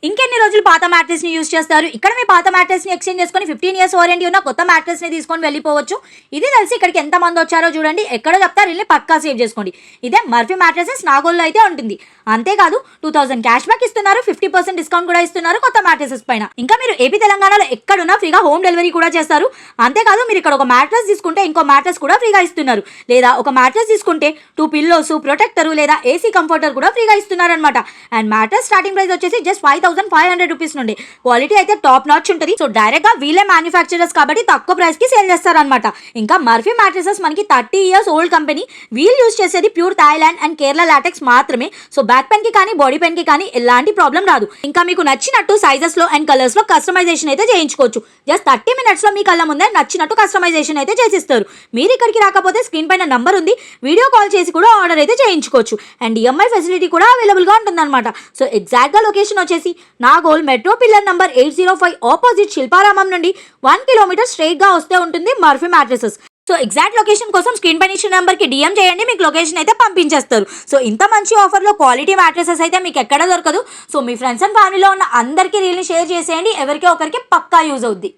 ఇంకెన్ని రోజులు పాత మ్యాట్రెస్ ని యూజ్ చేస్తారు? ఇక్కడ మీ పాత మ్యాట్రెస్ ని ఎక్స్చేంజ్ చేసుకొని 15 ఇయర్స్ వారంటీ ఉన్న కొత్త మ్యాట్రెస్ ని తీసుకొని వెళ్ళిపోవచ్చు. ఇది తెలిసి ఇక్కడికి ఎంత మంది వచ్చారో చూడండి. ఎక్కడో చెప్తారు, ఇల్లు పక్కా సేవ్ చేసుకోండి. ఇదే మర్ఫీ మ్యాట్రెసెస్ నాగోల్లో అయితే ఉంటుంది. అంతేకాదు 2000 క్యాష్ బ్యాక్ ఇస్తున్నారు, 50% డిస్కౌంట్ కూడా ఇస్తున్నారు కొత్త మ్యాట్రెసెస్ పైన. ఇంకా మీరు ఏపీ తెలంగాణలో ఎక్కడున్నా ఫ్రీగా హోమ్ డెలివరీ కూడా చేస్తారు. అంతేకాదు మీరు ఇక్కడ ఒక మ్యాట్రెస్ తీసుకుంటే ఇంకో మ్యాట్రెస్ కూడా ఫ్రీగా ఇస్తున్నారు. లేదా ఒక మ్యాట్రెస్ తీసుకుంటే 2 పిల్లోస్, ప్రొటెక్టర్ లేదా ఏసీ కంఫర్టర్ కూడా ఫ్రీగా ఇస్తున్నారు అనమాట. అండ్ మ్యాట్రెస్ స్టార్టింగ్ ప్రైస్ వచ్చేసి జస్ట్ 5500 రూపీస్ నుండి. క్వాలిటీ అయితే టాప్ నాచ్ ఉంటుంది. సో డైరెక్ట్ గా వీళ్ళే మ్యానుఫ్యాక్చరర్స్ కాబట్టి తక్కువ ప్రైస్ కి సేల్ చేస్తారనమాట. ఇంకా మర్ఫీ మ్యాట్రెసెస్ మనకి 30 ఇయర్స్ ఓల్డ్ కంపెనీ. వీళ్ళు యూజ్ చేసేది pure Thailand and Kerala LaTeX మాత్రమే. సో బ్యాక్ పెయిన్ కి కానీ బాడీ పెయిన్ కి కానీ ఎలాంటి ప్రాబ్లం రాదు. ఇంకా మీకు నచ్చినట్టు సైజెస్ లో అండ్ కలర్స్ లో కస్టమైజేషన్ అయితే చేయించుకోవచ్చు. జస్ట్ 30 మినిట్స్ లో మీ కళ్ళ ముందే నచ్చినట్టు కస్టమైజేషన్ అయితే చేసిస్తారు. మీరు ఇక్కడికి రాకపోతే స్క్రీన్ పైన నంబర్ ఉంది, వీడియో కాల్ చేసి కూడా ఆర్డర్ అయితే చేయించుకోవచ్చు. అండ్ ఈఎంఐ ఫెసిలిటీ కూడా అవైలబుల్ గా ఉంటుందన్నమాట. సో ఎగ్జాక్ట్ గా లొకేషన్ వచ్చేసి Nagole metro pillar number 805 opposite Shilparamam నుండి 1 కిలోమీటర్ స్ట్రైట్ గా వస్తే ఉంటుంది Murphy mattresses. So exact location కోసం స్క్రీన్ పైన ఇచ్చిన నెంబర్కి డిఎం చేయండి, మీకు లొకేషన్ అయితే పంపించేస్తారు. సో ఇంత మంచి ఆఫర్లో క్వాలిటీ మ్యాట్రెసెస్ అయితే మీకు ఎక్కడ దొరకదు. సో మీ ఫ్రెండ్స్ అండ్ ఫ్యామిలీలో ఉన్న అందరికీ రీల్ని షేర్ చేసేయండి, ఎవరికీ ఒకరికి పక్కా యూజ్ అవుద్ది.